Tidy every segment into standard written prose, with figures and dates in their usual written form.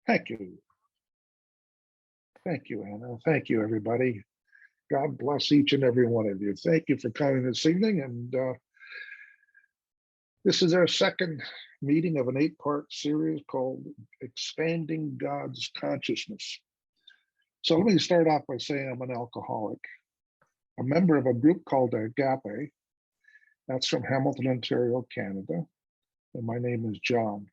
Thank you. Thank you, Anna. Thank you, everybody. God bless each and every one of you. Thank you for coming this evening. And this is our second meeting of an 8-part series called Expanding God's Consciousness. So let me start off by saying I'm an alcoholic, a member of a group called Agape. That's from Hamilton, Ontario, Canada. And my name is John.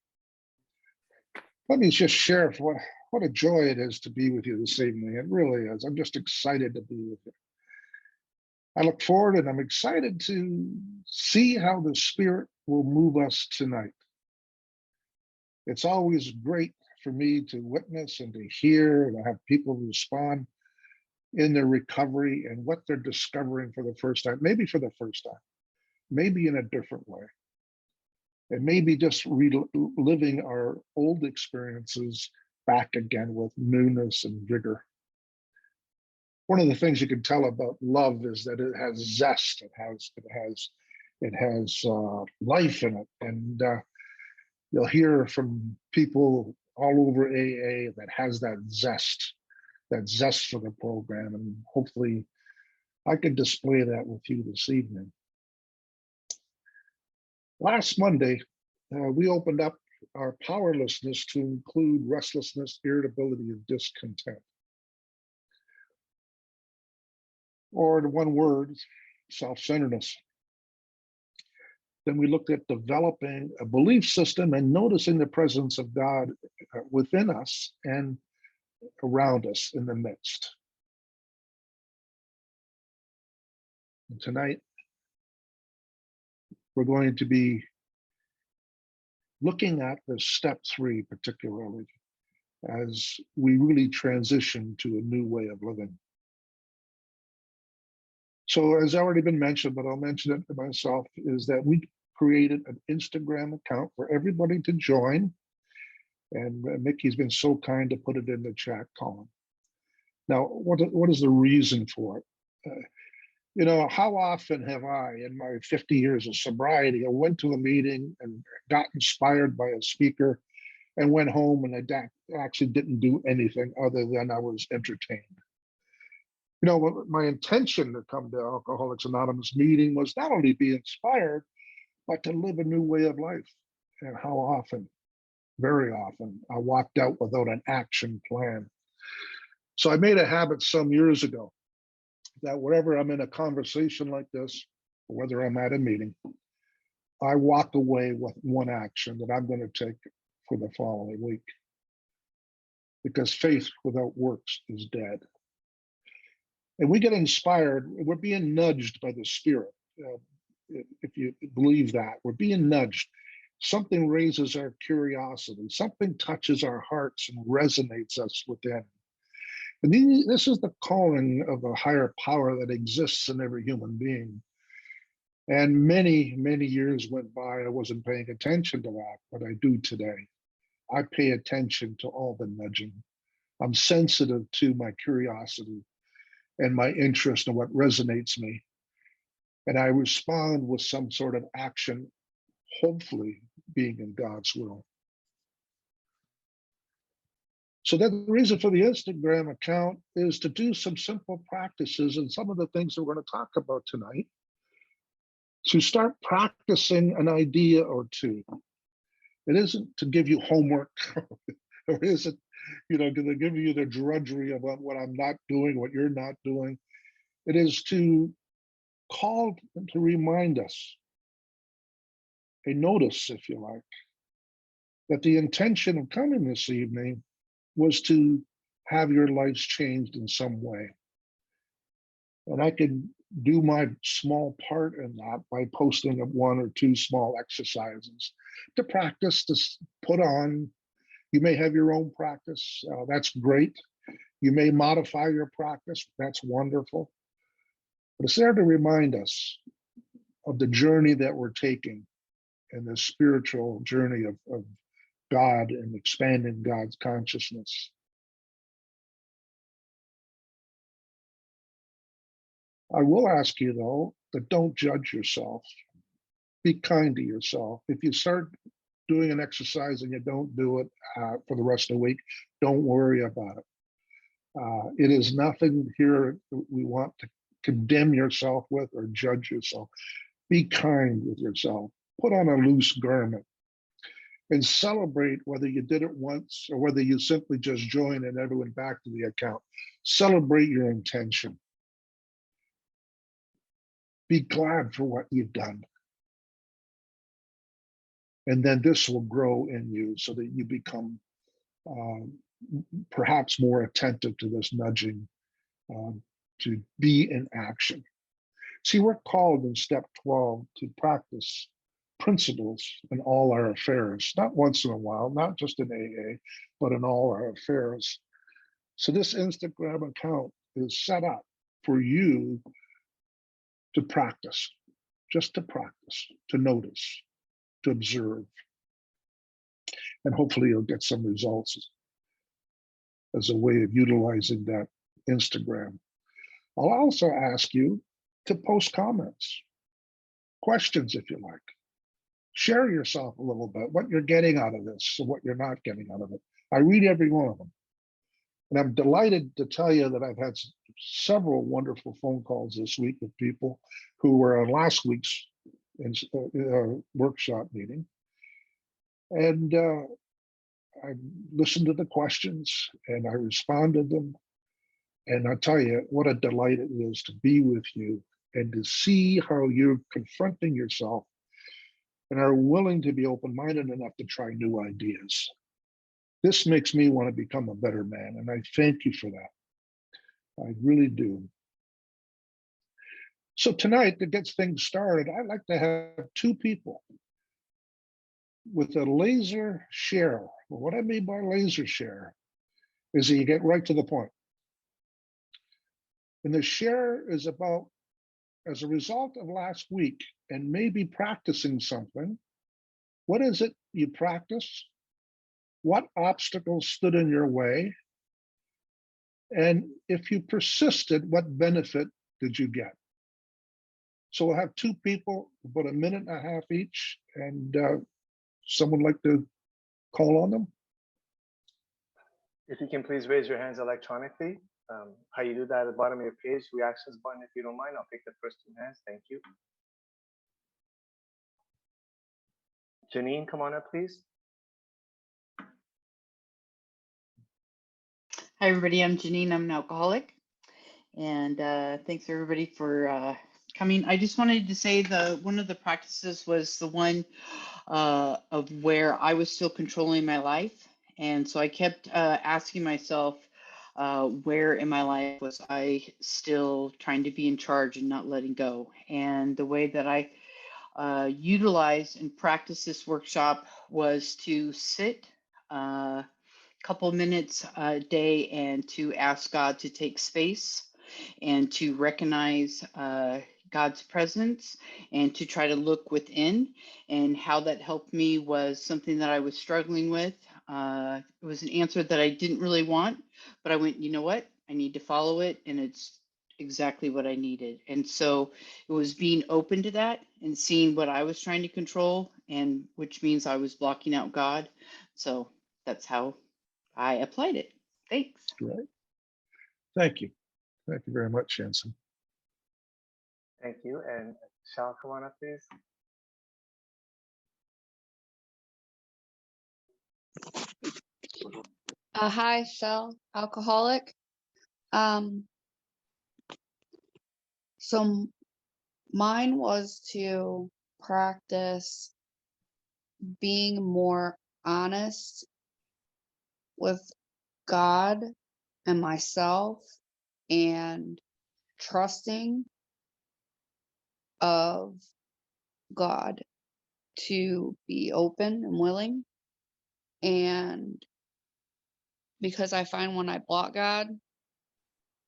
Let me just share what a joy it is to be with you this evening. It really is. I'm just excited to be with you. I look forward and I'm excited to see how the Spirit will move us tonight. It's always great for me to witness and to hear and to have people respond in their recovery and what they're discovering for the first time, maybe for the first time, maybe in a different way. And maybe just reliving our old experiences back again with newness and vigor. One of the things you can tell about love is that it has zest, it has life in it, and you'll hear from people all over AA that has that zest for the program, and hopefully I can display that with you this evening. Last Monday, we opened up our powerlessness to include restlessness, irritability, and discontent. Or in one word, self-centeredness. Then we looked at developing a belief system and noticing the presence of God within us and around us in the midst. And tonight, we're going to be looking at the step 3 particularly as we really transition to a new way of living. So as already been mentioned, but I'll mention it to myself, is that we created an Instagram account for everybody to join. And Mickey's been so kind to put it in the chat column. Now, what is the reason for it? You know, how often have I, in my 50 years of sobriety, I went to a meeting and got inspired by a speaker and went home and I actually didn't do anything other than I was entertained. You know, my intention to come to Alcoholics Anonymous meeting was not only be inspired, but to live a new way of life. And how often, very often, I walked out without an action plan. So I made a habit some years ago that wherever I'm in a conversation like this, or whether I'm at a meeting, I walk away with one action that I'm going to take for the following week. Because faith without works is dead. And we get inspired, we're being nudged by the Spirit. If you believe that, we're being nudged. Something raises our curiosity, something touches our hearts and resonates us within. And this is the calling of a higher power that exists in every human being. And many, many years went by, I wasn't paying attention to that, but I do today. I pay attention to all the nudging. I'm sensitive to my curiosity and my interest in what resonates me. And I respond with some sort of action, hopefully being in God's will. So that the reason for the Instagram account is to do some simple practices and some of the things that we're going to talk about tonight, to start practicing an idea or two. It isn't to give you homework, or isn't, you know, to give you the drudgery about what I'm not doing, what you're not doing. It is to call and to remind us, a notice, if you like, that the intention of coming this evening was to have your lives changed in some way. And I could do my small part in that by posting 1 or 2 small exercises to practice, to put on. You may have your own practice, that's great. You may modify your practice, that's wonderful. But it's there to remind us of the journey that we're taking and the spiritual journey of God and expanding God's consciousness. I will ask you, though, that don't judge yourself. Be kind to yourself. If you start doing an exercise and you don't do it for the rest of the week, don't worry about it. It is nothing here we want to condemn yourself with or judge yourself. Be kind with yourself. Put on a loose garment and celebrate whether you did it once or whether you simply just joined and never went back to the account. Celebrate your intention. Be glad for what you've done. And then this will grow in you so that you become perhaps more attentive to this nudging to be in action. See, we're called in step 12 to practice principles in all our affairs, not once in a while, not just in AA, but in all our affairs. So this Instagram account is set up for you to practice, just to practice, to notice, to observe. And hopefully you'll get some results as a way of utilizing that Instagram. I'll also ask you to post comments, questions if you like. Share yourself a little bit, what you're getting out of this and what you're not getting out of it. I read every one of them. And I'm delighted to tell you that I've had several wonderful phone calls this week with people who were on last week's workshop meeting. And I listened to the questions and I responded to them. And I tell you, what a delight it is to be with you and to see how you're confronting yourself and are willing to be open-minded enough to try new ideas. This makes me want to become a better man, and I thank you for that. I really do. So tonight, to get things started, I'd like to have two people with a laser share. Well, what I mean by laser share is that you get right to the point. And the share is about, as a result of last week and maybe practicing something, what is it you practiced? What obstacles stood in your way? And if you persisted, what benefit did you get? So we'll have two people, about a minute and a half each, and someone like to call on them? If you can please raise your hands electronically. How you do that at the bottom of your page, reactions button, if you don't mind. I'll pick the first two hands. Thank you. Janine, come on up, please. Hi, everybody. I'm Janine. I'm an alcoholic. And thanks, everybody, for coming. I just wanted to say one of the practices was the one of where I was still controlling my life. And so I kept asking myself, where in my life was I still trying to be in charge and not letting go? And the way that I utilized and practiced this workshop was to sit a couple minutes a day and to ask God to take space and to recognize God's presence and to try to look within. And how that helped me was something that I was struggling with. It was an answer that I didn't really want, but I went, you know what? I need to follow it, and it's exactly what I needed. And so it was being open to that and seeing what I was trying to control, and which means I was blocking out God. So that's how I applied it. Thanks. Great. Thank you. Thank you very much, Jensen. Thank you. And Shal, come on up, please. Hi, Shell, alcoholic. So mine was to practice being more honest with God and myself and trusting of God to be open and willing. And because I find when I block God,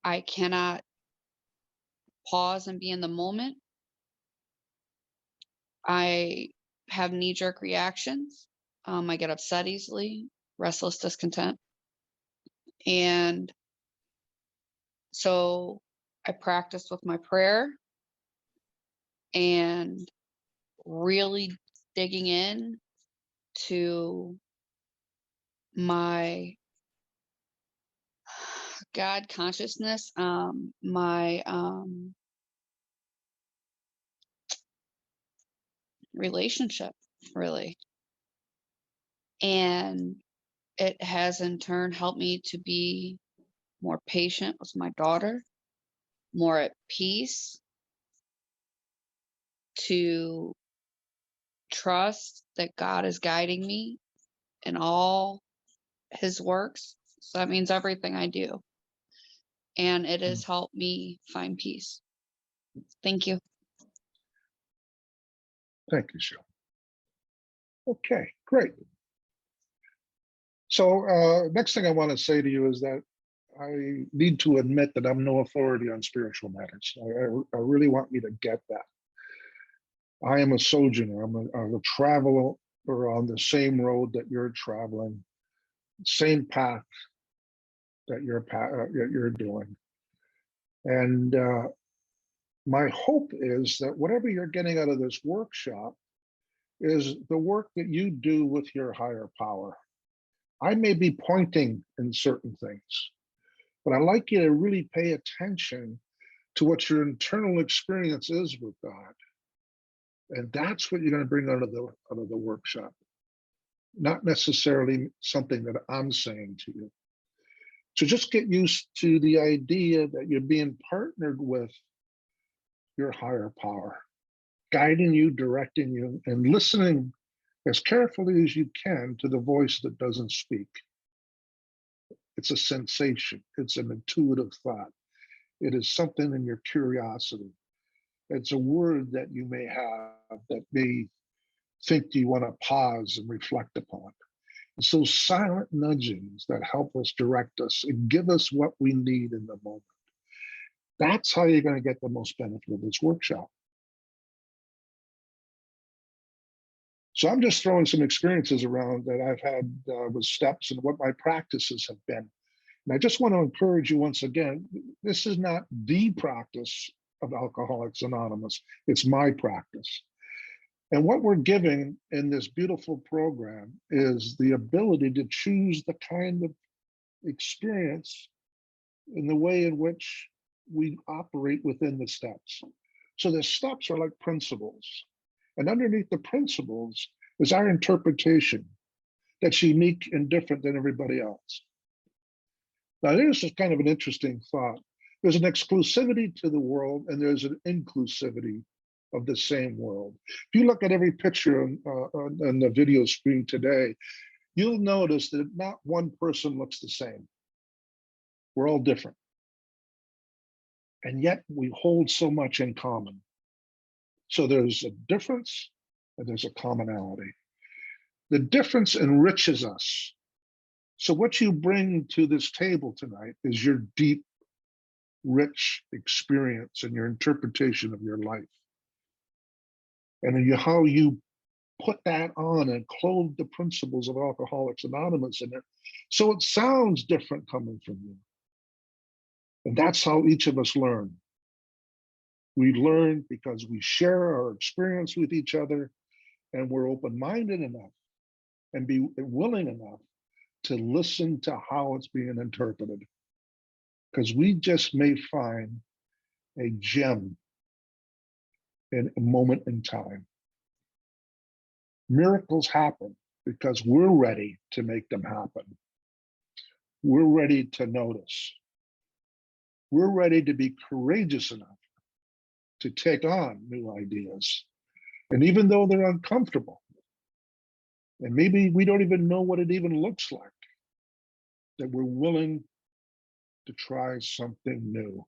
I cannot pause and be in the moment. I have knee-jerk reactions. I get upset easily, restless, discontent. And so I practiced with my prayer and really digging in to my God consciousness, my relationship, really. And it has in turn helped me to be more patient with my daughter, more at peace, to trust that God is guiding me in all his works. So that means everything I do. And it has helped me find peace. Thank you. Thank you, Cheryl. Okay, great. So next thing I want to say to you is that I need to admit that I'm no authority on spiritual matters. I really want you to get that. I am a sojourner. I'm a traveler on the same road that you're traveling, same path that you're doing. And my hope is that whatever you're getting out of this workshop is the work that you do with your higher power. I may be pointing in certain things, but I'd like you to really pay attention to what your internal experience is with God. And that's what you're going to bring out of the workshop, not necessarily something that I'm saying to you. So just get used to the idea that you're being partnered with your higher power, guiding you, directing you, and listening as carefully as you can to the voice that doesn't speak. It's a sensation. It's an intuitive thought. It is something in your curiosity. It's a word that you may have that may think you want to pause and reflect upon. It's those silent nudgings that help us, direct us, and give us what we need in the moment. That's how you're going to get the most benefit of this workshop. So I'm just throwing some experiences around that I've had with steps and what my practices have been. And I just want to encourage you once again, this is not the practice of Alcoholics Anonymous. It's my practice. And what we're giving in this beautiful program is the ability to choose the kind of experience in the way in which we operate within the steps. So the steps are like principles. And underneath the principles is our interpretation that's unique and different than everybody else. Now, this is kind of an interesting thought. There's an exclusivity to the world, and there's an inclusivity of the same world. If you look at every picture on the video screen today, you'll notice that not one person looks the same. We're all different. And yet we hold so much in common. So there's a difference and there's a commonality. The difference enriches us. So what you bring to this table tonight is your deep, rich experience and your interpretation of your life. And how you put that on and clothe the principles of Alcoholics Anonymous in it. So it sounds different coming from you. And that's how each of us learn. We learn because we share our experience with each other, and we're open-minded enough and be willing enough to listen to how it's being interpreted. Because we just may find a gem in a moment in time. Miracles happen because we're ready to make them happen. We're ready to notice. We're ready to be courageous enough to take on new ideas. And even though they're uncomfortable, and maybe we don't even know what it even looks like, that we're willing to try something new.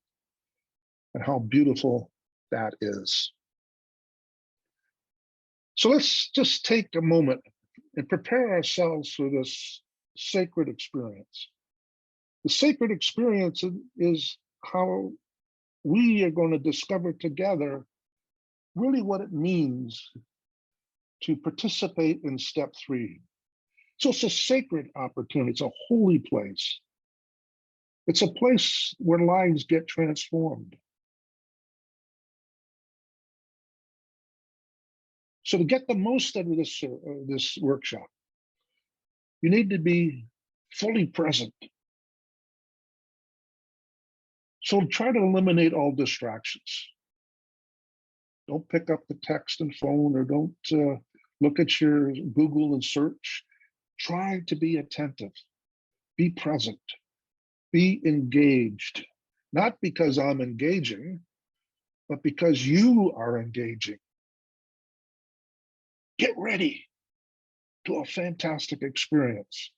And how beautiful that is. So let's just take a moment and prepare ourselves for this sacred experience. The sacred experience is how we are going to discover together really what it means to participate in step 3. So it's a sacred opportunity. It's a holy place. It's a place where lives get transformed. So to get the most out of this workshop, You need to be fully present. So try to eliminate all distractions. Don't pick up the text and phone, or don't look at your Google and search. Try to be attentive, be present, be engaged, not because I'm engaging, but because you are engaging. Get ready to a fantastic experience.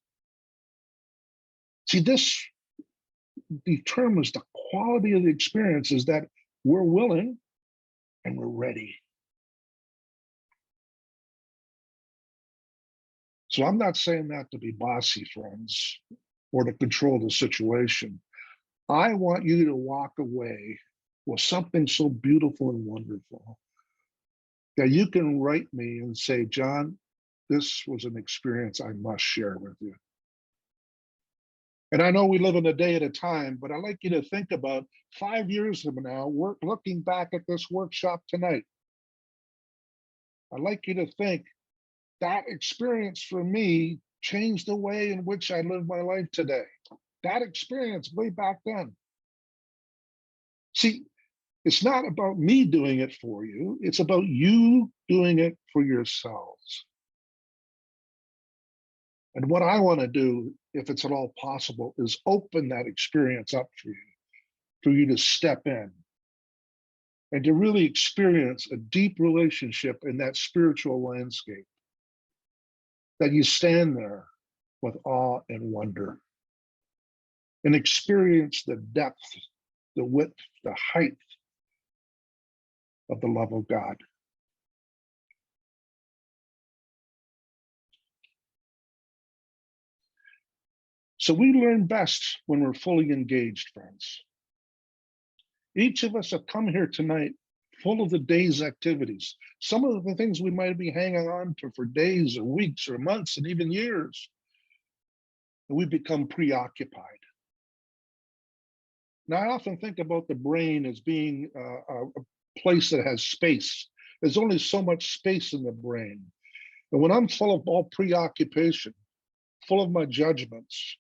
See, this determines the quality of the experience, is that we're willing and we're ready. So I'm not saying that to be bossy, friends, or to control the situation. I want you to walk away with something so beautiful and wonderful that you can write me and say, John, this was an experience I must share with you. And I know we live in a day at a time, but I'd like you to think about 5 years from now, looking back at this workshop tonight. I'd like you to think, that experience for me changed the way in which I live my life today. That experience way back then. See, it's not about me doing it for you. It's about you doing it for yourselves. And what I want to do, if it's at all possible, is open that experience up for you to step in and to really experience a deep relationship in that spiritual landscape. That you stand there with awe and wonder and experience the depth, the width, the height of the love of God. So we learn best when we're fully engaged, friends. Each of us have come here tonight full of the day's activities. Some of the things we might be hanging on to for days or weeks or months and even years. And we become preoccupied. Now, I often think about the brain as being a place that has space. There's only so much space in the brain. And when I'm full of all preoccupation, full of my judgments,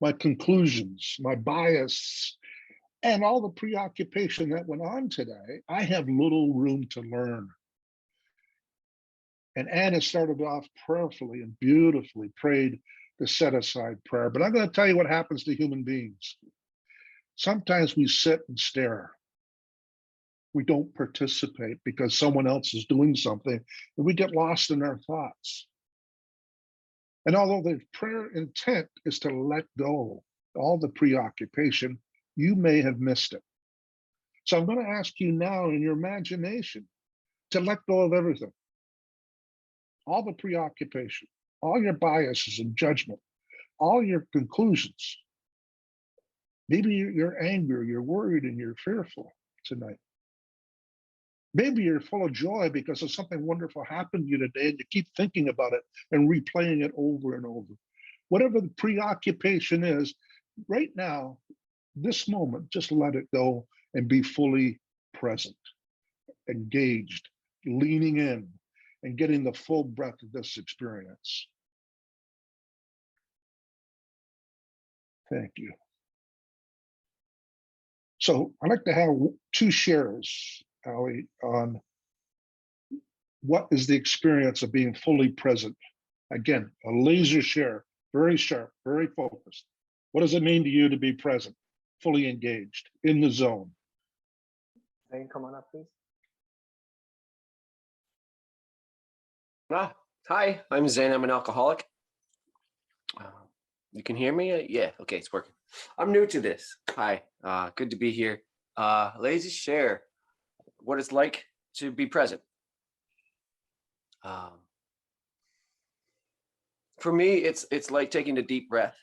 my conclusions, my bias, and all the preoccupation that went on today, I have little room to learn. And Anna started off prayerfully and beautifully prayed the set aside prayer. But I'm going to tell you what happens to human beings. Sometimes we sit and stare. We don't participate because someone else is doing something, and we get lost in our thoughts. And although the prayer intent is to let go all the preoccupation, you may have missed it. So I'm going to ask you now in your imagination to let go of everything. All the preoccupation, all your biases and judgment, all your conclusions. Maybe you're angry, you're worried, and you're fearful tonight. Maybe you're full of joy because of something wonderful happened to you today, and you keep thinking about it and replaying it over and over. Whatever the preoccupation is, right now, this moment, just let it go and be fully present, engaged, leaning in, and getting the full breadth of this experience. Thank you. So I'd like to have 2 shares, Ali, on what is the experience of being fully present. Again, a laser share, very sharp, very focused. What does it mean to you to be present, fully engaged, in the zone? Zane, come on up, please. Hi, I'm Zane. I'm an alcoholic. You can hear me? Yeah, okay, it's working. I'm new to this. Hi, good to be here. Lazy share what it's like to be present. For me, it's like taking a deep breath.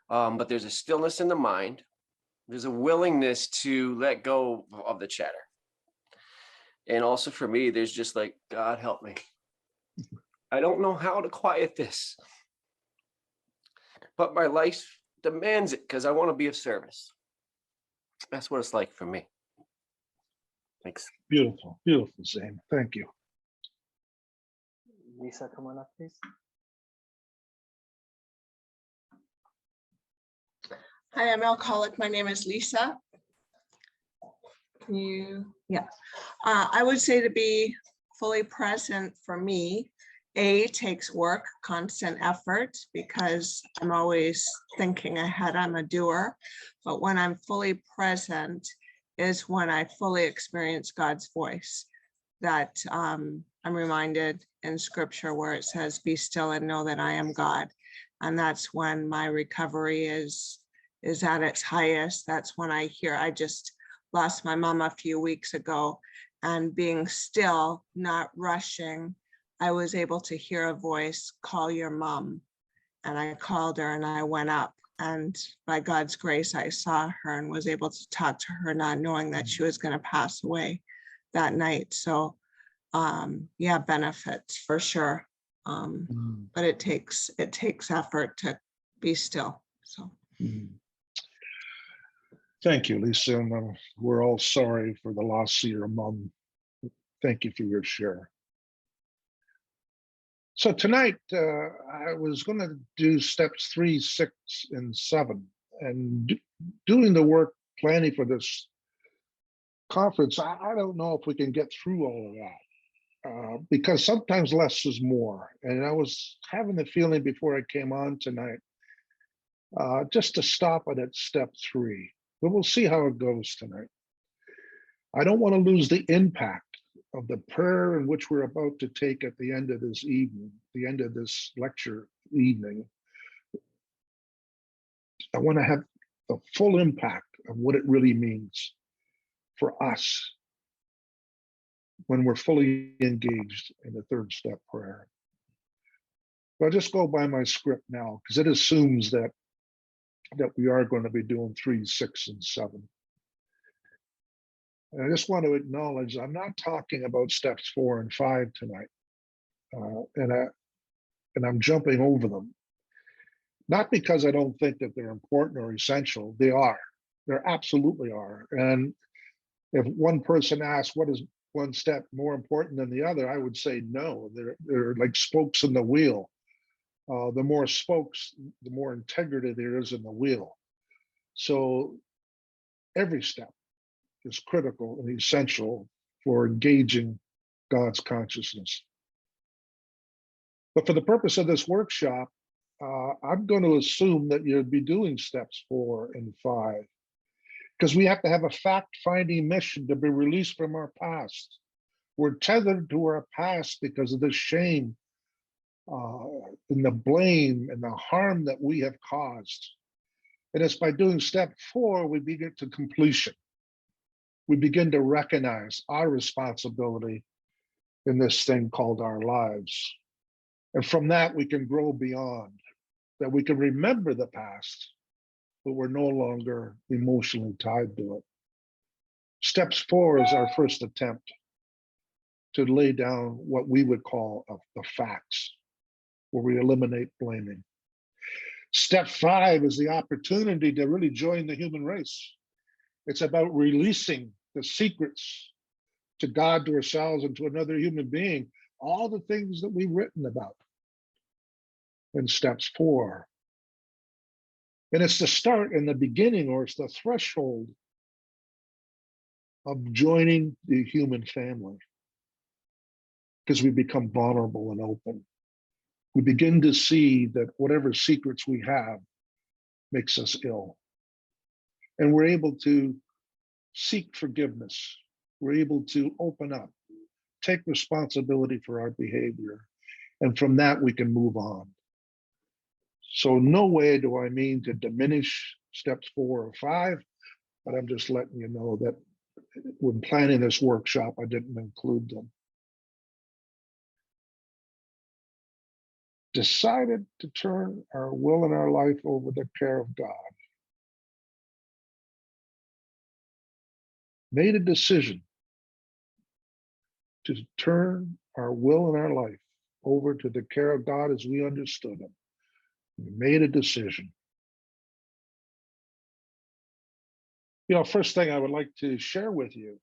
But there's a stillness in the mind. There's a willingness to let go of the chatter. And also for me, there's just like, God help me. I don't know how to quiet this. But my life demands it because I want to be of service. That's what it's like for me. Thanks. Beautiful, beautiful, Zane. Thank you. Lisa, come on up, please. Hi, I'm alcoholic. My name is Lisa. Can you, yeah. I would say to be fully present for me, takes work, constant effort, because I'm always thinking ahead. I'm a doer. But when I'm fully present is when I fully experience God's voice. That I'm reminded in scripture where it says, be still and know that I am God. And that's when my recovery is at its highest. That's when I hear, I just lost my mom a few weeks ago, and being still, not rushing, I was able to hear a voice, call your mom. And I called her and I went up, and by God's grace, I saw her and was able to talk to her, not knowing that she was going to pass away that night. So yeah, benefits for sure. But it takes effort to be still. So Thank you, Lisa. And we're all sorry for the loss of your mom. Thank you for your share. So tonight, I was going to do steps 3, 6, and 7. And doing the work planning for this conference, I don't know if we can get through all of that. Because sometimes less is more. And I was having the feeling before I came on tonight, just to stop it at step 3. But we'll see how it goes tonight. I don't want to lose the impact of the prayer in which we're about to take at the end of this evening, the end of this lecture evening. I want to have the full impact of what it really means for us when we're fully engaged in the 3rd step prayer. I'll just go by my script now, because it assumes that we are going to be doing 3, 6, and 7. And I just want to acknowledge I'm not talking about steps 4 and 5 tonight, and I'm jumping over them. Not because I don't think that they're important or essential. They are. They absolutely are. And if one person asks, what is one step more important than the other, I would say no. They're like spokes in the wheel. The more spokes, the more integrity there is in the wheel. So every step is critical and essential for engaging God's consciousness. But for the purpose of this workshop, I'm going to assume that you'll be doing steps 4 and 5, because we have to have a fact-finding mission to be released from our past. We're tethered to our past because of the shame and the blame and the harm that we have caused. And it's by doing step 4, we begin to completion. We begin to recognize our responsibility in this thing called our lives. And from that, we can grow beyond, that we can remember the past, but we're no longer emotionally tied to it. Steps 4 is our first attempt to lay down what we would call the facts, where we eliminate blaming. Step 5 is the opportunity to really join the human race. It's about releasing the secrets to God, to ourselves, and to another human being, all the things that we've written about in steps 4. And it's the start and the beginning, or it's the threshold of joining the human family, because we become vulnerable and open. We begin to see that whatever secrets we have makes us ill. And we're able to seek forgiveness. We're able to open up, take responsibility for our behavior. And from that, we can move on. So no way do I mean to diminish steps 4 or 5, but I'm just letting you know that when planning this workshop, I didn't include them. Decided to turn our will and our life over to the care of God. Made a decision to turn our will and our life over to the care of God as we understood him. We made a decision. You know, first thing I would like to share with you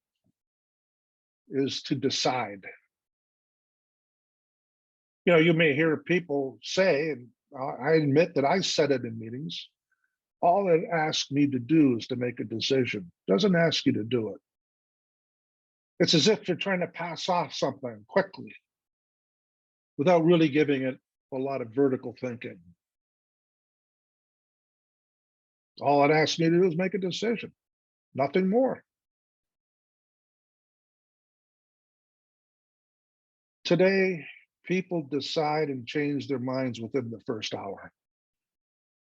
is to decide. You know, you may hear people say, and I admit that I said it in meetings, All it asks me to do is to make a decision. Doesn't ask you to do it. It's as if you're trying to pass off something quickly without really giving it a lot of vertical thinking. All it asks me to do is make a decision, nothing more. Today, people decide and change their minds within the first hour.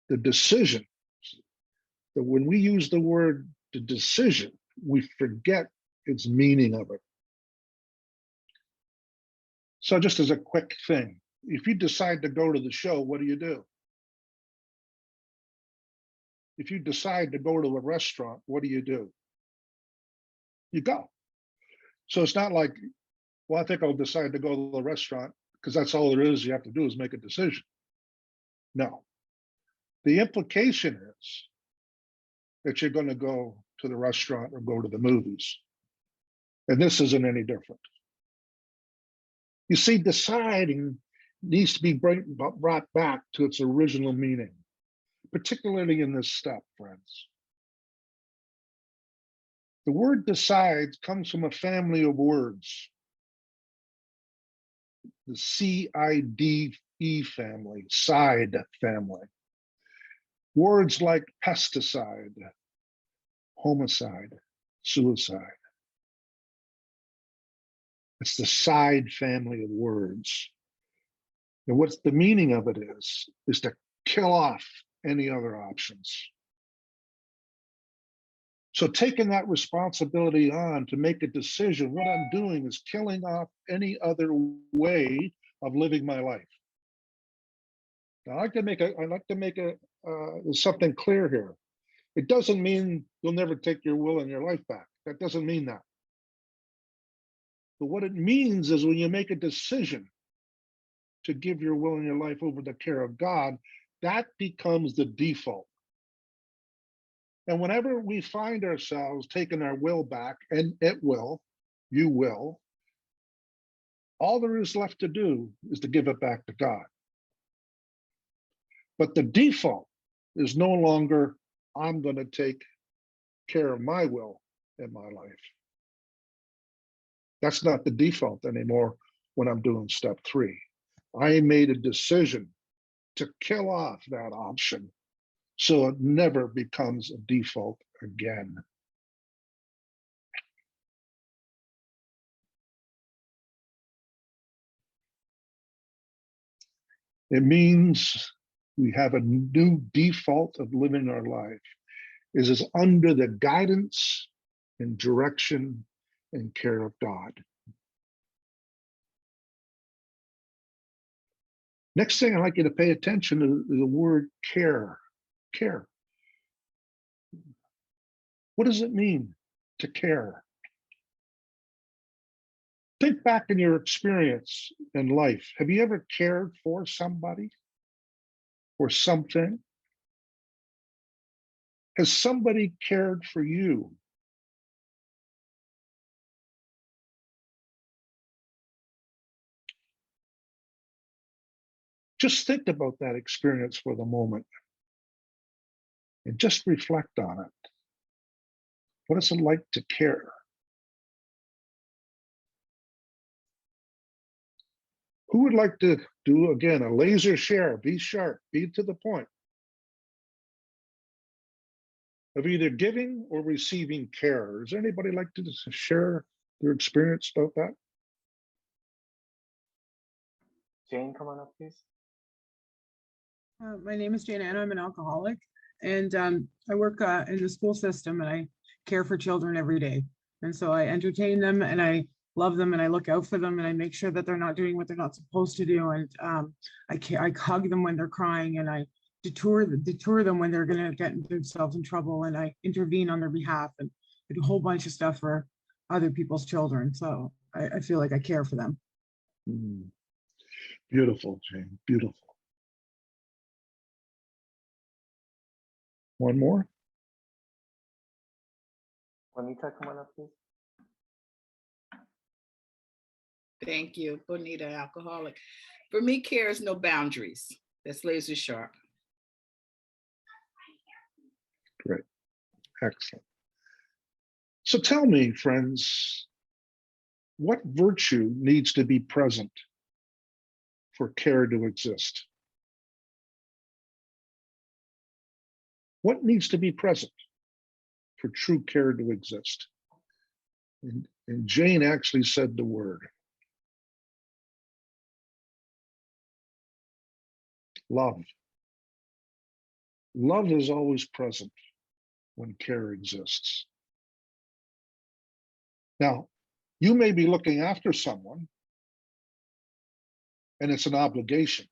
The decision, that when we use the word the decision, we forget its meaning of it. So just as a quick thing, if you decide to go to the show, what do? If you decide to go to a restaurant, what do? You go. So it's not like, well, I think I'll decide to go to the restaurant because that's all there is. You have to do is make a decision. No. The implication is that you're going to go to the restaurant or go to the movies. And this isn't any different. You see, deciding needs to be brought back to its original meaning, particularly in this step, friends. The word decide comes from a family of words. The CIDE family, side family. Words like pesticide, homicide, suicide. It's the side family of words. And what's the meaning of it is to kill off any other options. So taking that responsibility on to make a decision, what I'm doing is killing off any other way of living my life. Now, I'd like to make something clear here. It doesn't mean you'll never take your will and your life back. That doesn't mean that. But what it means is when you make a decision to give your will and your life over the care of God, that becomes the default. And whenever we find ourselves taking our will back, and you will, all there is left to do is to give it back to God. But the default is no longer, I'm going to take care of my will in my life. That's not the default anymore when I'm doing step 3. I made a decision to kill off that option so it never becomes a default again. It means we have a new default of living our life. It is under the guidance and direction and care of God. Next thing I'd like you to pay attention to the word care. Care. What does it mean to care? Think back in your experience in life. Have you ever cared for somebody or something? Has somebody cared for you? Just think about that experience for the moment and just reflect on it. What is it like to care? Who would like to do, again, a laser share? Be sharp, be to the point of either giving or receiving care. Is anybody like to share their experience about that? Jane, come on up, please. My name is Jane, and I'm an alcoholic, and I work in the school system, and I care for children every day. And so I entertain them, and I love them, and I look out for them, and I make sure that they're not doing what they're not supposed to do. And I hug them when they're crying, and I detour them when they're going to get themselves in trouble, and I intervene on their behalf, and I do a whole bunch of stuff for other people's children. So I feel like I care for them. Beautiful, Jane, beautiful. One more? Juanita, come on up, please. Thank you, Bonita, alcoholic. For me, care is no boundaries. That's laser sharp. Great. Excellent. So tell me, friends, what virtue needs to be present for care to exist? What needs to be present for true care to exist? And Jane actually said the word. Love. Love is always present when care exists. Now, you may be looking after someone, and it's an obligation.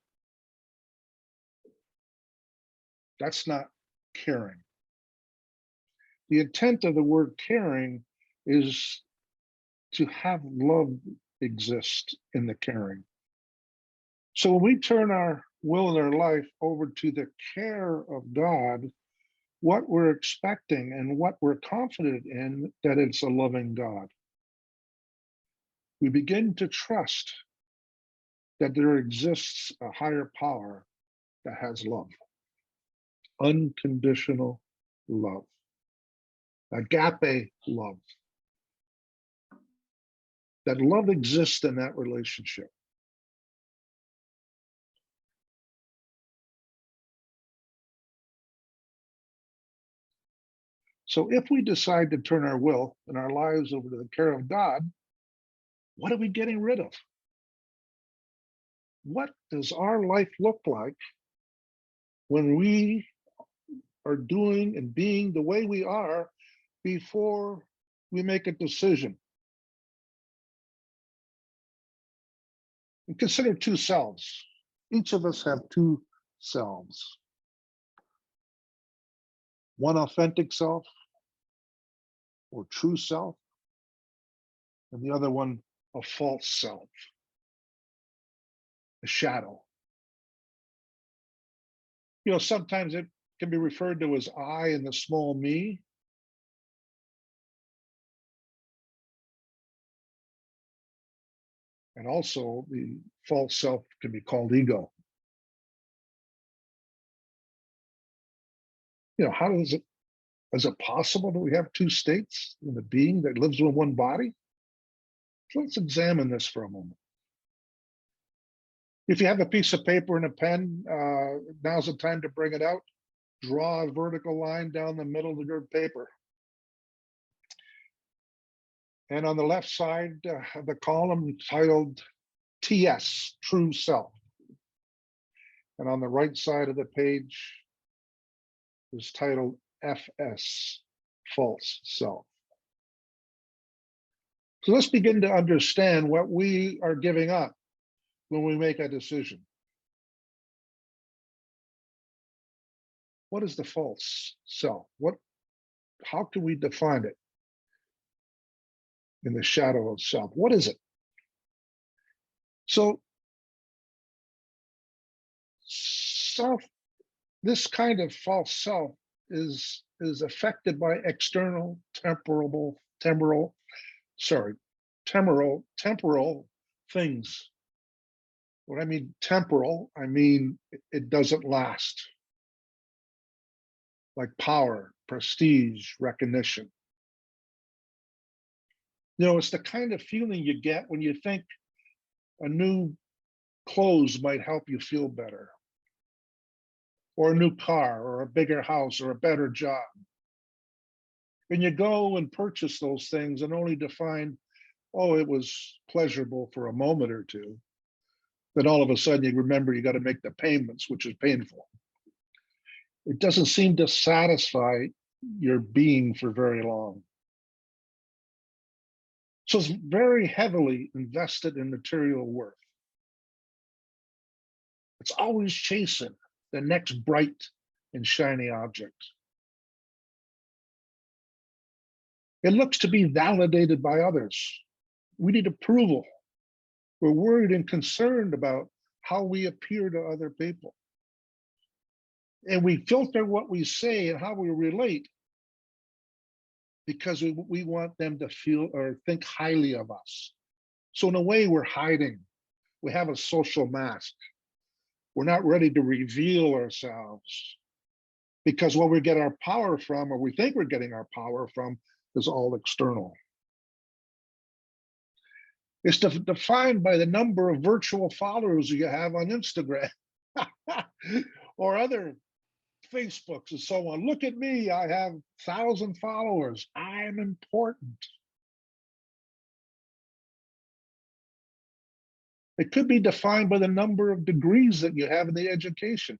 That's not caring. The intent of the word caring is to have love exist in the caring. So when we turn our will and our life over to the care of God, what we're expecting and what we're confident in, that it's a loving God. We begin to trust that there exists a higher power that has love, unconditional love, agape love. That love exists in that relationship. So if we decide to turn our will and our lives over to the care of God, what are we getting rid of? What does our life look like when we are doing and being the way we are before we make a decision? And consider two selves. Each of us have two selves. One authentic self or true self, and the other one a false self, a shadow. You know, sometimes it can be referred to as I and the small me. And also the false self can be called ego. You know, how is it possible that we have two states in a being that lives in one body? So let's examine this for a moment. If you have a piece of paper and a pen, now's the time to bring it out. Draw a vertical line down the middle of your paper. And on the left side of the column titled TS, True Self. And on the right side of the page is titled FS, False Self. So let's begin to understand what we are giving up when we make a decision. What is the false self? How can we define it in the shadow of self? What is it? So this kind of false self is affected by external temporal things. When I mean temporal, I mean it doesn't last. Like power, prestige, recognition. You know, it's the kind of feeling you get when you think a new clothes might help you feel better, or a new car, or a bigger house, or a better job. And you go and purchase those things and only to find, oh, it was pleasurable for a moment or two. Then all of a sudden you remember you got to make the payments, which is painful. It doesn't seem to satisfy your being for very long. So it's very heavily invested in material worth. It's always chasing the next bright and shiny object. It looks to be validated by others. We need approval. We're worried and concerned about how we appear to other people. And we filter what we say and how we relate because we want them to feel or think highly of us. So in a way, we're hiding. We have a social mask. We're not ready to reveal ourselves Because what we get our power from, or we think we're getting our power from, is all external. It's defined by the number of virtual followers you have on Instagram or other Facebooks and so on. Look at me, I have 1,000 followers. I'm important. It could be defined by the number of degrees that you have in the education,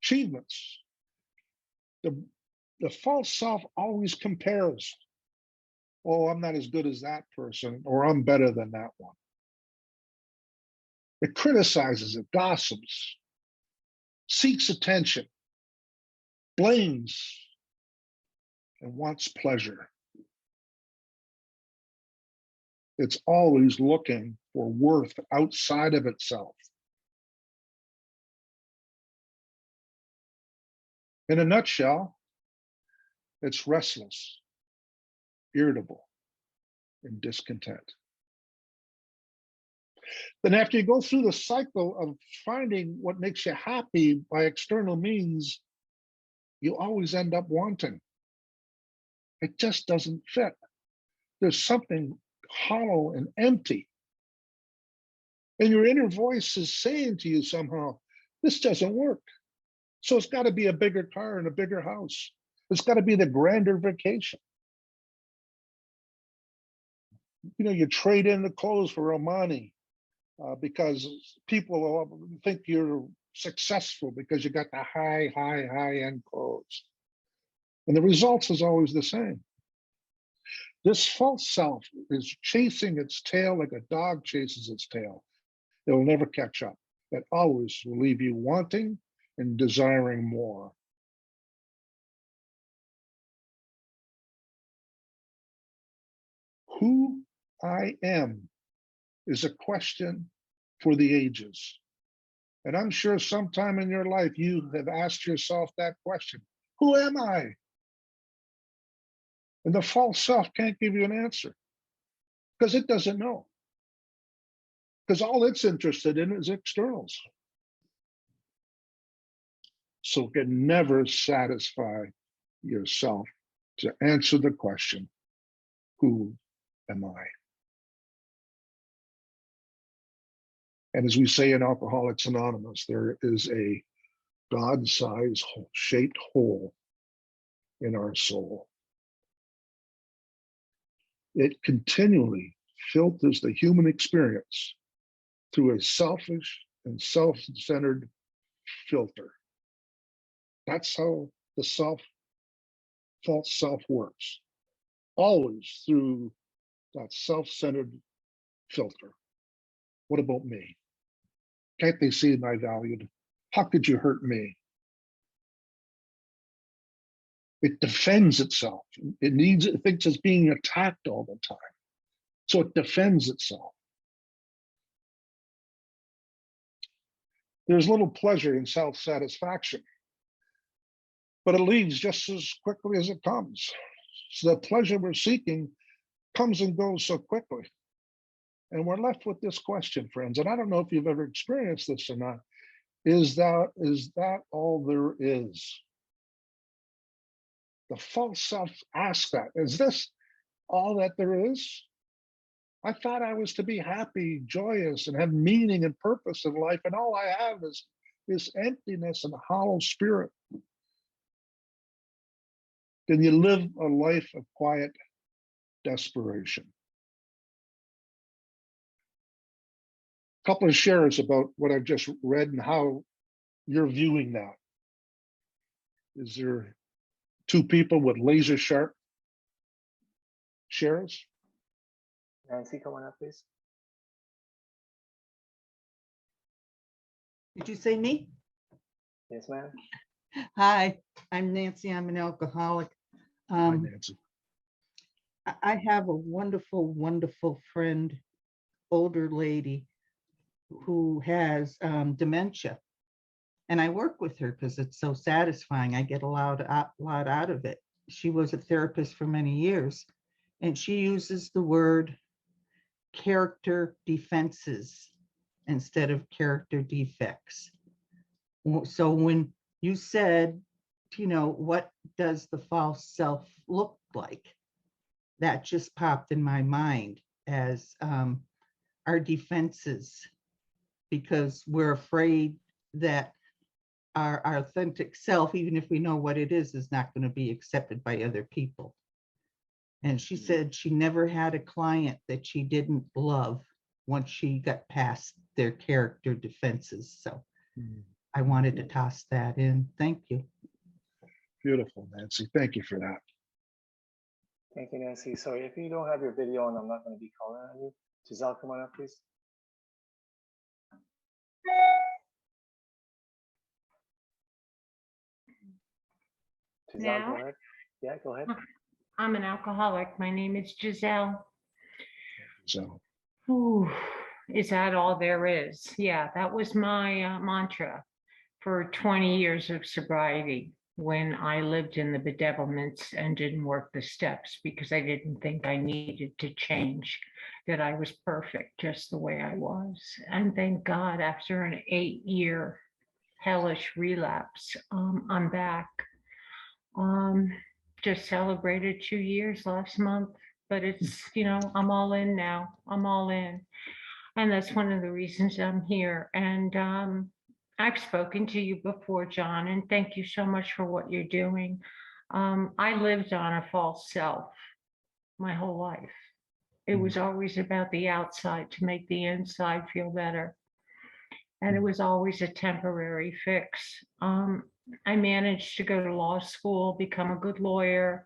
achievements. The false self always compares. Oh, I'm not as good as that person, or I'm better than that one. It criticizes, it gossips, seeks attention, blames, and wants pleasure. It's always looking for worth outside of itself. In a nutshell, it's restless, irritable, and discontent. Then after you go through the cycle of finding what makes you happy by external means, you always end up wanting. It just doesn't fit. There's something hollow and empty. And your inner voice is saying to you somehow, this doesn't work. So it's got to be a bigger car and a bigger house. It's got to be the grander vacation. You know, you trade in the clothes for Armani because people will think you're successful because you got the high-end clothes. And the results is always the same. This false self is chasing its tail like a dog chases its tail. It will never catch up. It always will leave you wanting and desiring more. Who I am is a question for the ages. And I'm sure sometime in your life you have asked yourself that question. Who am I? And the false self can't give you an answer because it doesn't know. Because all it's interested in is externals. So it can never satisfy yourself to answer the question, who am I? And as we say in Alcoholics Anonymous, there is a God-sized shaped hole in our soul. It continually filters the human experience through a selfish and self-centered filter. That's how the false self works. Always through that self-centered filter. What about me? Can't they see my value? How could you hurt me? It defends itself. It thinks it's being attacked all the time. So it defends itself. There's little pleasure in self-satisfaction, but it leaves just as quickly as it comes. So the pleasure we're seeking comes and goes so quickly. And we're left with this question, friends, and I don't know if you've ever experienced this or not. Is that all there is? The false self asks that. Is this all that there is? I thought I was to be happy, joyous, and have meaning and purpose in life, and all I have is this emptiness and a hollow spirit. Then you live a life of quiet desperation. A couple of shares about what I've just read and how you're viewing that. Is there two people with laser sharp shares? Nancy, come on up, please. Did you say me? Yes, ma'am. Hi, I'm Nancy. I'm an alcoholic. Hi, Nancy. I have a wonderful, wonderful friend, older lady who has dementia. And I work with her because it's so satisfying. I get a lot out of it. She was a therapist for many years, and she uses the word character defenses instead of character defects. So when you said what does the false self look like? That just popped in my mind as our defenses, because we're afraid that our authentic self, even if we know what it is not going to be accepted by other people. And she said she never had a client that she didn't love once she got past their character defenses. So I wanted to toss that in. Thank you. Beautiful, Nancy. Thank you for that. Thank you, Nancy. So if you don't have your video on, I'm not going to be calling on you. Giselle, come on up, please. Giselle, go Now? ahead. Yeah, go ahead. I'm an alcoholic. My name is Giselle. So Ooh, is that all there is? Yeah, that was my mantra for 20 years of sobriety when I lived in the bedevilments and didn't work the steps because I didn't think I needed to change, that I was perfect just the way I was. And thank God, after an 8-year hellish relapse, I'm back. Just celebrated 2 years last month, but it's, I'm all in now. I'm all in. And that's one of the reasons I'm here. And I've spoken to you before, John, and thank you so much for what you're doing. I lived on a false self my whole life. It was always about the outside to make the inside feel better. And it was always a temporary fix. I managed to go to law school, become a good lawyer,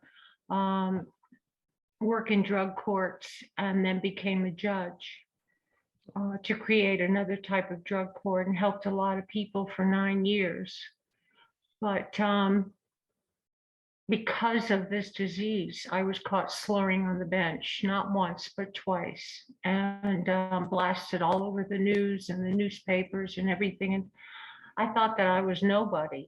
work in drug courts, and then became a judge to create another type of drug court, and helped a lot of people for 9 years. But because of this disease, I was caught slurring on the bench, not once, but twice, and blasted all over the news and the newspapers and everything. And I thought that I was nobody,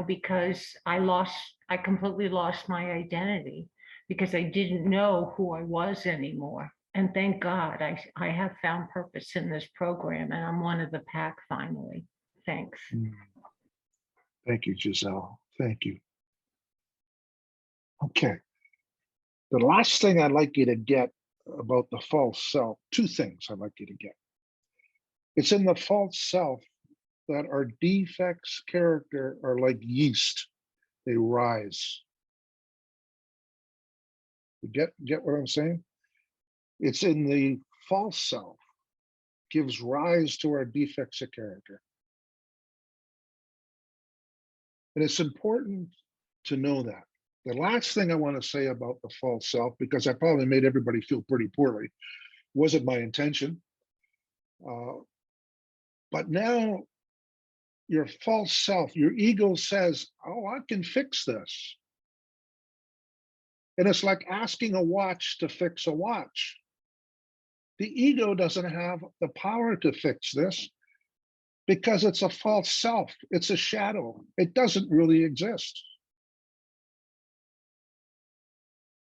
because I completely lost my identity because I didn't know who I was anymore. And thank God I have found purpose in this program, and I'm one of the pack finally. Thanks. thank you, Giselle. Thank you. Okay. The last thing I'd like you to get about the false self, 2 things I'd like you to get. It's in the false self that our defects character are like yeast. They rise. You get what I'm saying? It's in the false self gives rise to our defects of character. And it's important to know that. The last thing I want to say about the false self, because I probably made everybody feel pretty poorly, wasn't my intention. But now your false self, your ego says, oh, I can fix this. And it's like asking a watch to fix a watch. The ego doesn't have the power to fix this because it's a false self. It's a shadow. It doesn't really exist.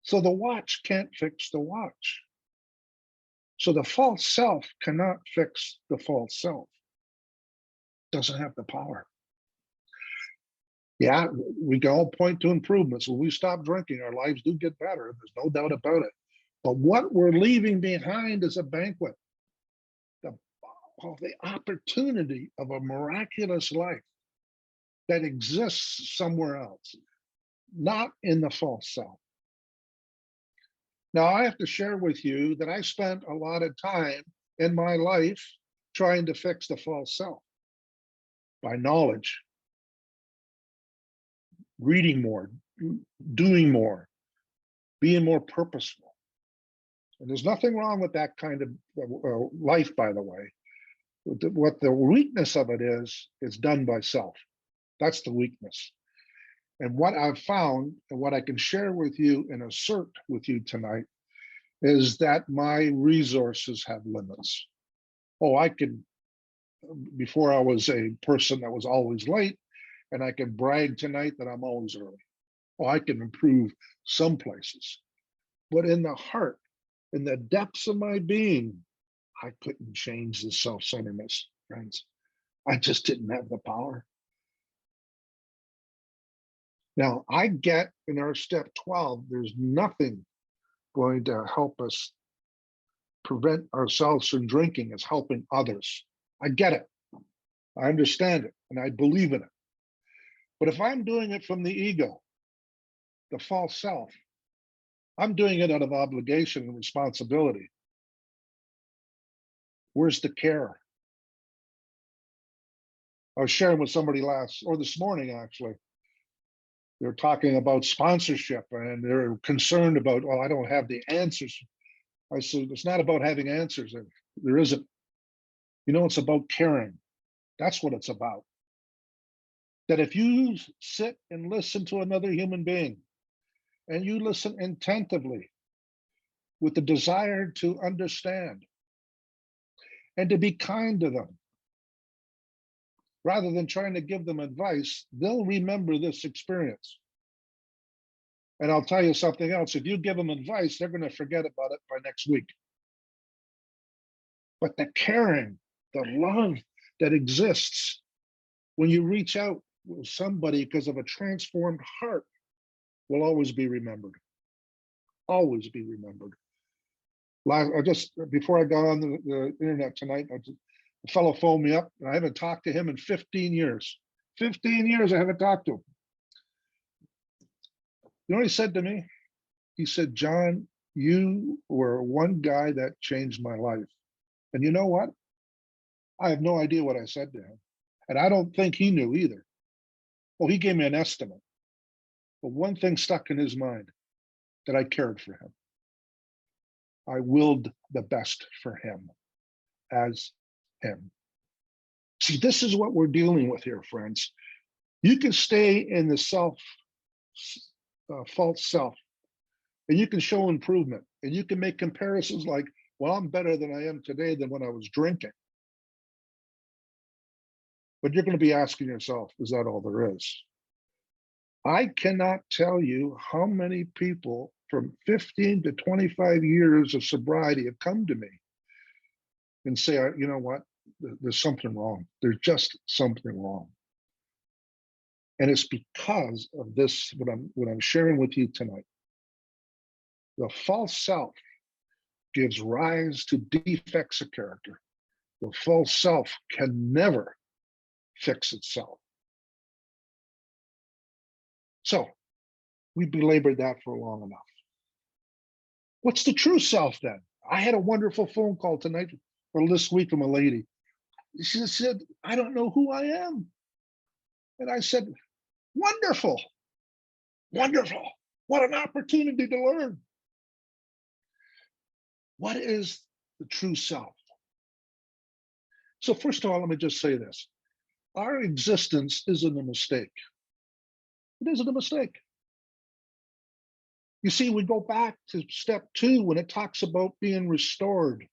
So the watch can't fix the watch. So the false self cannot fix the false self. Doesn't have the power. Yeah, we can all point to improvements. When we stop drinking, our lives do get better. There's no doubt about it. But what we're leaving behind is a banquet. The opportunity of a miraculous life that exists somewhere else, not in the false self. Now, I have to share with you that I spent a lot of time in my life trying to fix the false self by knowledge, reading more, doing more, being more purposeful. And there's nothing wrong with that kind of life, by the way. What the weakness of it is done by self. That's the weakness. And what I've found and what I can share with you and assert with you tonight is that my resources have limits. Oh, I could, before I was a person that was always late, and I can brag tonight that I'm always early. Oh, I can improve some places. But in the heart, in the depths of my being, I couldn't change the self-centeredness, friends. I just didn't have the power. Now, I get in our step 12, there's nothing going to help us prevent ourselves from drinking as helping others. I get it. I understand it, and I believe in it. But if I'm doing it from the ego, the false self, I'm doing it out of obligation and responsibility. Where's the care? I was sharing with somebody this morning, actually. They're talking about sponsorship and they're concerned about, well, I don't have the answers. I said, it's not about having answers. There isn't. You know, it's about caring. That's what it's about. That if you sit and listen to another human being and you listen attentively with the desire to understand and to be kind to them, rather than trying to give them advice, they'll remember this experience. And I'll tell you something else. If you give them advice, they're going to forget about it by next week. But the caring, the love that exists when you reach out with somebody because of a transformed heart will always be remembered. Always be remembered. Before I got on the internet tonight, a fellow phoned me up, and I haven't talked to him in 15 years. 15 years I haven't talked to him. You know what he said to me? He said, John, you were one guy that changed my life. And you know what? I have no idea what I said to him. And I don't think he knew either. Well, he gave me an estimate. But one thing stuck in his mind, that I cared for him. I willed the best for him as him. See, this is what we're dealing with here, friends. You can stay in the false self, and you can show improvement, and you can make comparisons like, well, I'm better than I am today than when I was drinking. But you're going to be asking yourself, is that all there is? I cannot tell you how many people from 15 to 25 years of sobriety have come to me and say, you know what, there's something wrong. There's just something wrong. And it's because of this, what I'm sharing with you tonight. The false self gives rise to defects of character. The false self can never fix itself. So we belabored that for long enough. What's the true self then? I had a wonderful phone call tonight or this week from a lady. She said, I don't know who I am. And I said, wonderful, wonderful. What an opportunity to learn. What is the true self? So first of all, let me just say this. Our existence isn't a mistake. It isn't a mistake. You see, we go back to step 2 when it talks about being restored.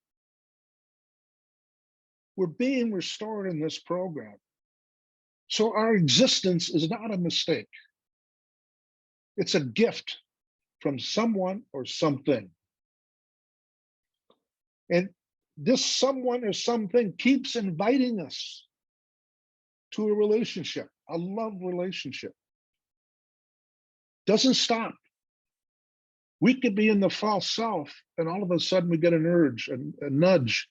We're being restored in this program. So our existence is not a mistake. It's a gift from someone or something. And this someone or something keeps inviting us to a relationship, a love relationship. Doesn't stop. We could be in the false self, and all of a sudden we get an urge, a nudge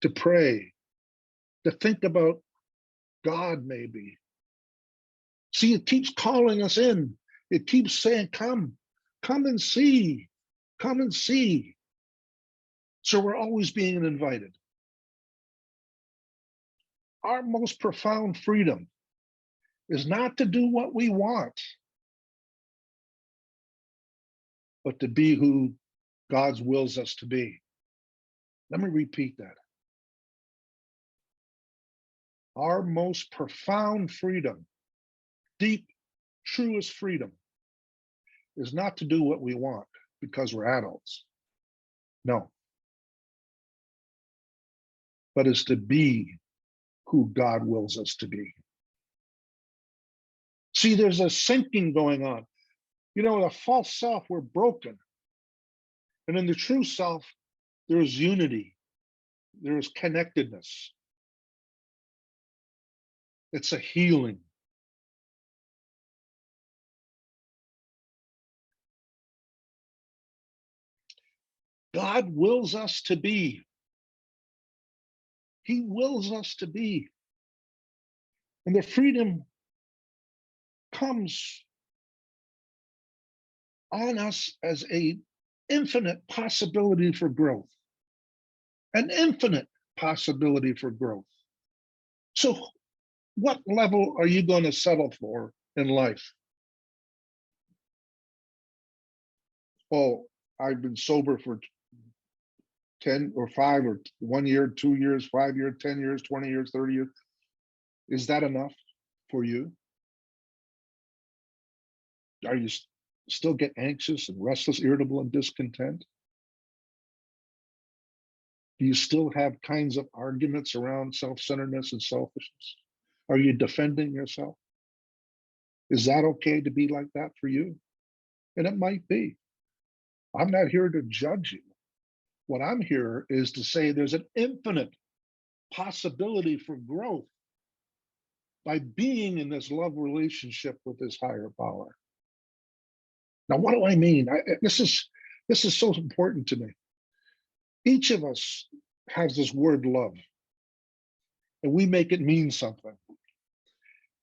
to pray, to think about God maybe. See, it keeps calling us in. It keeps saying, come and see, come and see. So we're always being invited. Our most profound freedom is not to do what we want, but to be who God wills us to be. Let me repeat that. Our most profound freedom, deep, truest freedom, is not to do what we want because we're adults. No. But is to be who God wills us to be. See, there's a sinking going on. You know, the false self, we're broken. And in the true self, there's unity. There's connectedness. It's a healing. God wills us to be. He wills us to be. And the freedom comes on us as an infinite possibility for growth. An infinite possibility for growth. So what level are you going to settle for in life? Oh, I've been sober for 10 or 5 or 1 year, 2 years, 5 years, 10 years, 20 years, 30 years. Is that enough for you? Are you still get anxious and restless, irritable, and discontent? Do you still have kinds of arguments around self-centeredness and selfishness? Are you defending yourself? Is that okay to be like that for you? And it might be. I'm not here to judge you. What I'm here is to say there's an infinite possibility for growth by being in this love relationship with this higher power. Now, what do I mean? This is so important to me. Each of us has this word love, and we make it mean something.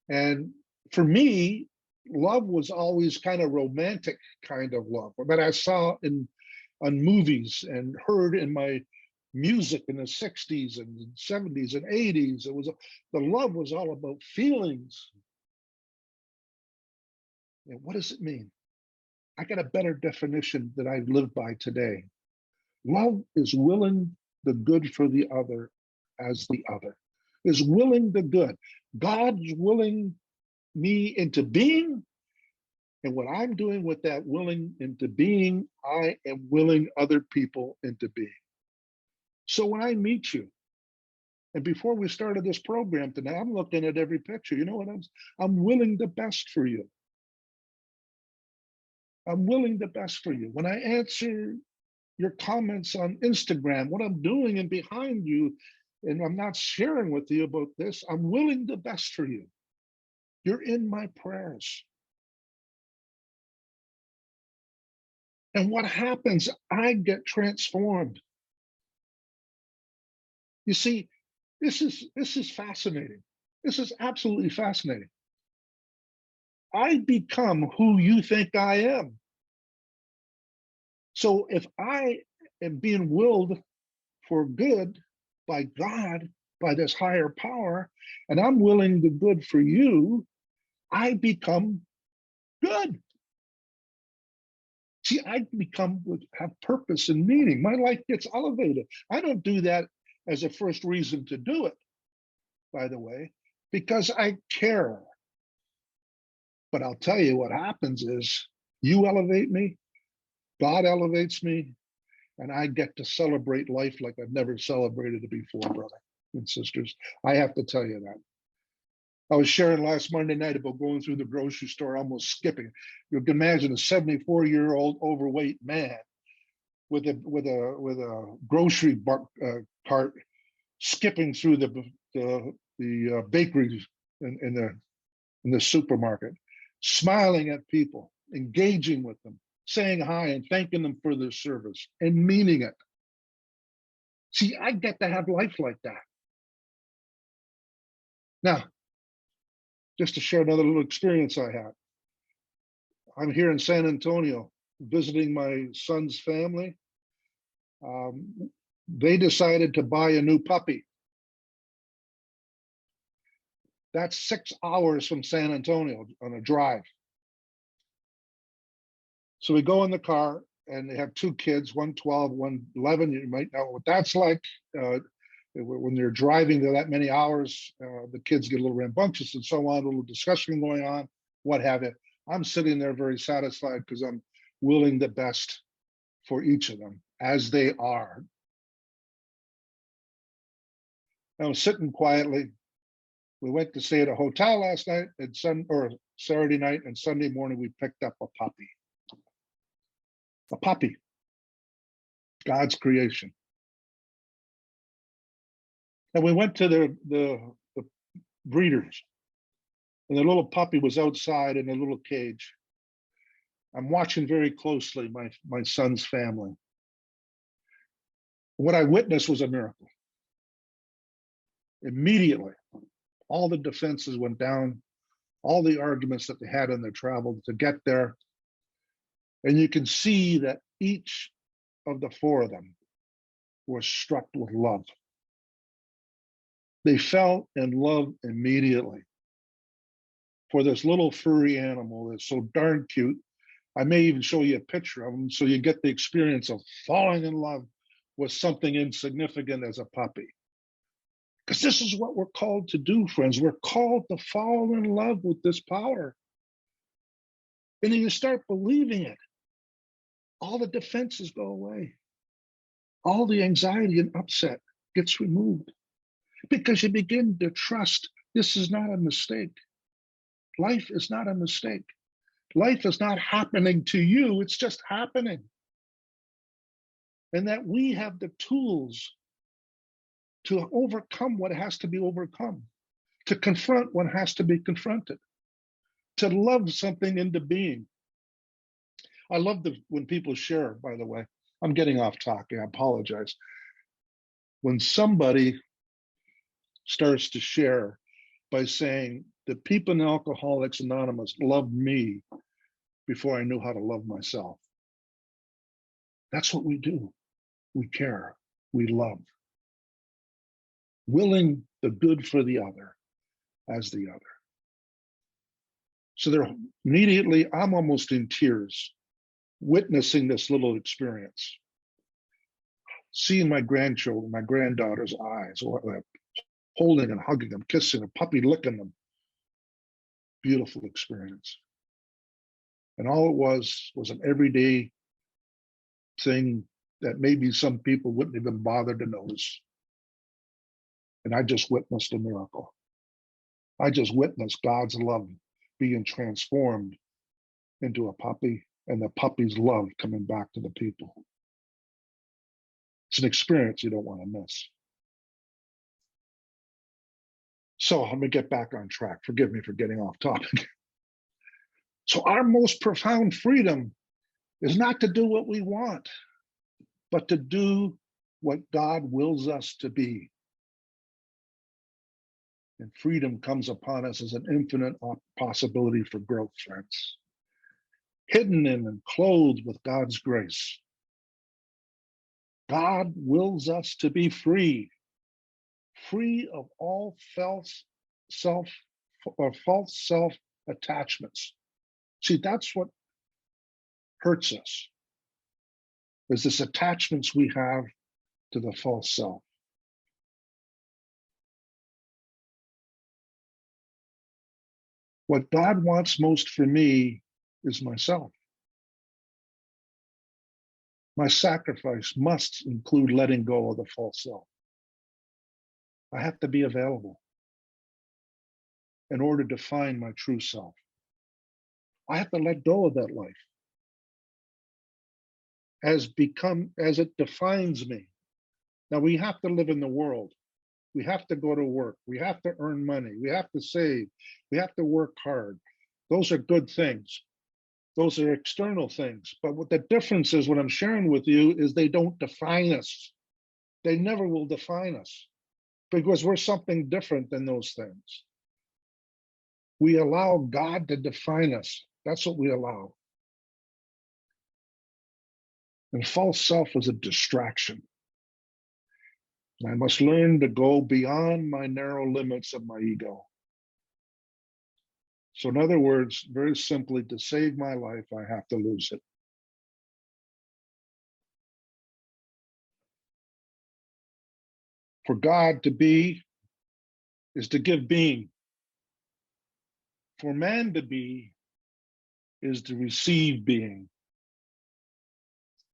And for me, love was always kind of romantic kind of love that I saw on movies and heard in my music in the 60s and 70s and 80s. It was the love was all about feelings. And what does it mean? I got a better definition that I live by today. Love is willing the good for the other as the other, is willing the good. God's willing me into being, and what I'm doing with that willing into being, I am willing other people into being. So when I meet you, and before we started this program today, I'm looking at every picture. You know what I'm willing the best for you. I'm willing the best for you. When I answer your comments on Instagram, what I'm doing and behind you, and I'm not sharing with you about this, I'm willing the best for you. You're in my prayers. And what happens? I get transformed. You see, this is fascinating. This is absolutely fascinating. I become who you think I am. So if I am being willed for good by God, by this higher power, and I'm willing the good for you, I become good. See, I have purpose and meaning. My life gets elevated. I don't do that as a first reason to do it, by the way, because I care. But I'll tell you what happens is you elevate me, God elevates me, and I get to celebrate life like I've never celebrated it before, brother and sisters. I have to tell you that. I was sharing last Monday night about going through the grocery store, almost skipping. You can imagine a 74-year-old overweight man with a grocery cart skipping through the bakeries in the supermarket, smiling at people, engaging with them, saying hi and thanking them for their service and meaning it. See, I get to have life like that. Now, just to share another little experience I had. I'm here in San Antonio visiting my son's family. They decided to buy a new puppy. That's 6 hours from San Antonio on a drive. So we go in the car and they have 2 kids, one 12, one 11. You might know what that's like. When you're driving there that many hours, the kids get a little rambunctious and so on, a little discussion going on, what have you. I'm sitting there very satisfied because I'm willing the best for each of them as they are. I was sitting quietly. We went to stay at a hotel last night and Saturday night, and Sunday morning we picked up a puppy. A puppy, God's creation. And we went to the breeders, and the little puppy was outside in a little cage. I'm watching very closely my son's family. What I witnessed was a miracle. Immediately, all the defenses went down, all the arguments that they had in their travel to get there. And you can see that each of the four of them was struck with love. They fell in love immediately for this little furry animal that's so darn cute. I may even show you a picture of him so you get the experience of falling in love with something insignificant as a puppy. Because this is what we're called to do, friends. We're called to fall in love with this power. And then you start believing it. All the defenses go away. All the anxiety and upset gets removed because you begin to trust this is not a mistake. Life is not a mistake. Life is not happening to you, it's just happening. And that we have the tools to overcome what has to be overcome, to confront what has to be confronted, to love something into being. I love when people share, by the way. I'm getting off topic, I apologize. When somebody starts to share by saying, the people in Alcoholics Anonymous loved me before I knew how to love myself. That's what we do. We care, we love. Willing the good for the other as the other. So they're immediately, I'm almost in tears, witnessing this little experience. Seeing my grandchildren, my granddaughter's eyes, holding and hugging them, kissing a puppy, licking them. Beautiful experience. And all it was an everyday thing that maybe some people wouldn't even bother to notice. And I just witnessed a miracle. I just witnessed God's love being transformed into a puppy and the puppy's love coming back to the people. It's an experience you don't want to miss. So let me get back on track. Forgive me for getting off topic. So our most profound freedom is not to do what we want, but to do what God wills us to be. And freedom comes upon us as an infinite possibility for growth, friends. Hidden in and clothed with God's grace. God wills us to be free, free of all false self attachments. See, that's what hurts us, is this attachments we have to the false self. What God wants most for me is myself. My sacrifice must include letting go of the false self. I have to be available in order to find my true self. I have to let go of that life as it defines me. Now we have to live in the world. We have to go to work. We have to earn money. We have to save. We have to work hard. Those are good things. Those are external things. But what the difference is, what I'm sharing with you, is they don't define us. They never will define us because we're something different than those things. We allow God to define us. That's what we allow. And false self is a distraction. I must learn to go beyond my narrow limits of my ego. So in other words, very simply, to save my life, I have to lose it. For God to be is to give being. For man to be is to receive being.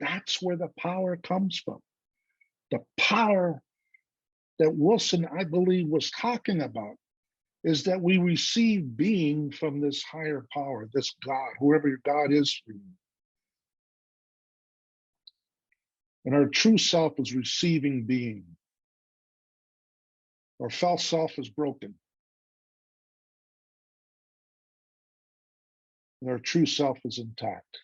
That's where the power comes from. The power that Wilson, I believe, was talking about is that we receive being from this higher power, this God, whoever your God is for you. And our true self is receiving being. Our false self is broken. And our true self is intact.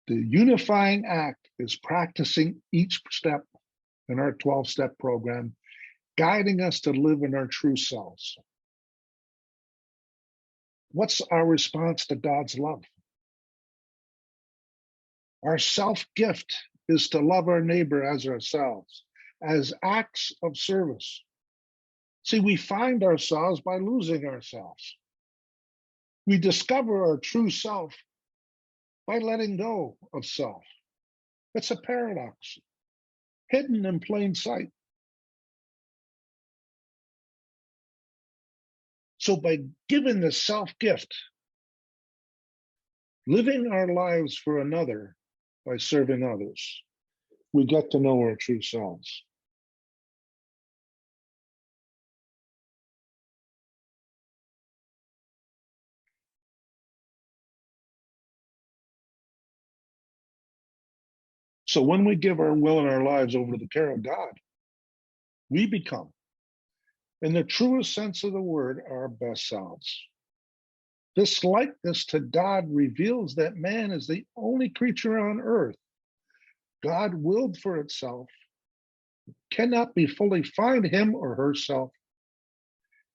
The unifying act is practicing each step in our 12-step program, guiding us to live in our true selves. What's our response to God's love? Our self-gift is to love our neighbor as ourselves, as acts of service. See, we find ourselves by losing ourselves. We discover our true self by letting go of self. It's a paradox, hidden in plain sight. So by giving the self-gift, living our lives for another by serving others, we get to know our true selves. So when we give our will and our lives over to the care of God, we become, in the truest sense of the word, our best selves. This likeness to God reveals that man is the only creature on earth God willed for itself, cannot be fully find him or herself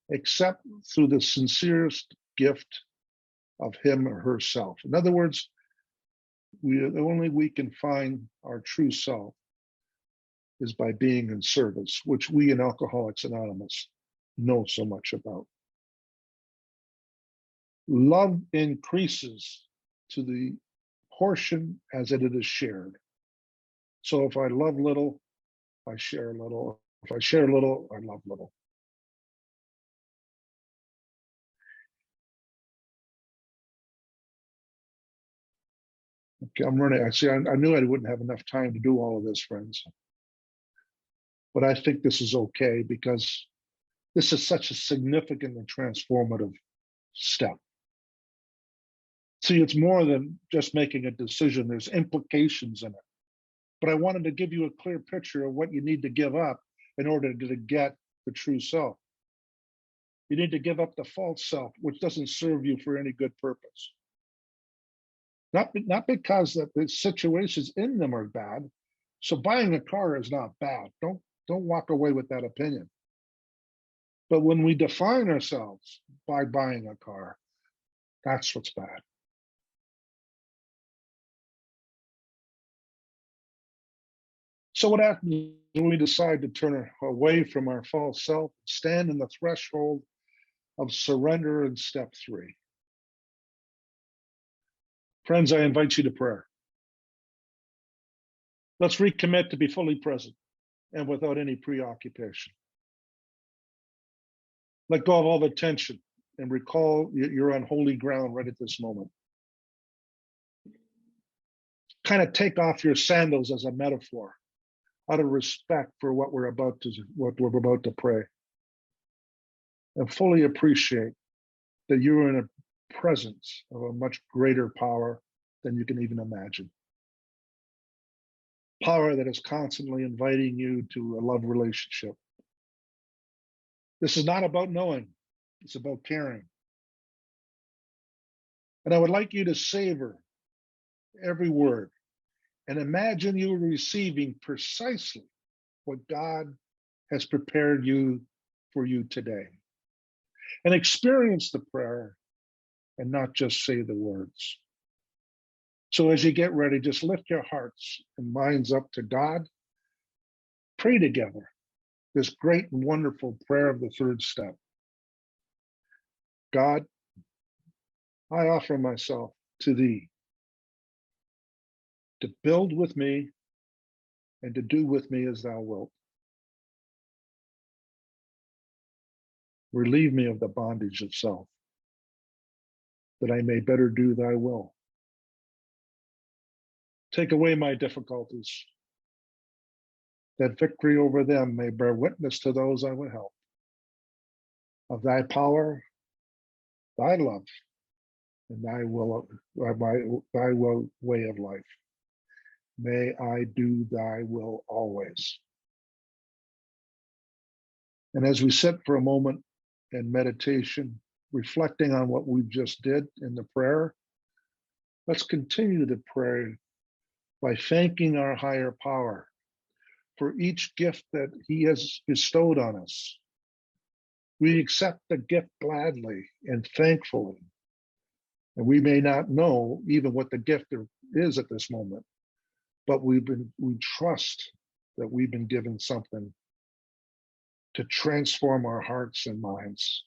except through the sincerest gift of him or herself. In other words, only we can find our true self is by being in service, which we in Alcoholics Anonymous know so much about. Love increases to the portion as it is shared. So if I love little, I share little. If I share little, I love little. Okay, I'm running. I knew I wouldn't have enough time to do all of this, friends. But I think this is okay because this is such a significant and transformative step. See, it's more than just making a decision. There's implications in it. But I wanted to give you a clear picture of what you need to give up in order to get the true self. You need to give up the false self, which doesn't serve you for any good purpose. Not because that the situations in them are bad. So buying a car is not bad. Don't walk away with that opinion. But when we define ourselves by buying a car, that's what's bad. So what happens when we decide to turn away from our false self, stand in the threshold of surrender in step 3? Friends, I invite you to prayer. Let's recommit to be fully present and without any preoccupation. Let go of all the tension and recall you're on holy ground right at this moment. Kind of take off your sandals as a metaphor, out of respect for what we're about to pray, and fully appreciate that you're in a presence of a much greater power than you can even imagine. Power that is constantly inviting you to a love relationship. This is not about knowing, it's about caring. And I would like you to savor every word and imagine you receiving precisely what God has prepared for you today. And experience the prayer and not just say the words. So as you get ready, just lift your hearts and minds up to God. Pray together this great and wonderful prayer of the 3rd step. God, I offer myself to thee to build with me and to do with me as thou wilt. Relieve me of the bondage of self, that I may better do thy will. Take away my difficulties, that victory over them may bear witness to those I would help, of thy power, thy love, and thy will way of life. May I do thy will always. And as we sit for a moment in meditation, reflecting on what we just did in the prayer, let's continue to pray by thanking our higher power for each gift that he has bestowed on us. We accept the gift gladly and thankfully. And we may not know even what the gift is at this moment, but we trust that we've been given something to transform our hearts and minds.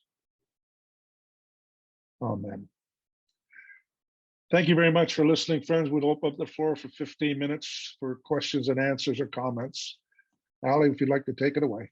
Amen. Thank you very much for listening, friends. We'll open up the floor for 15 minutes for questions and answers or comments. Ali, if you'd like to take it away.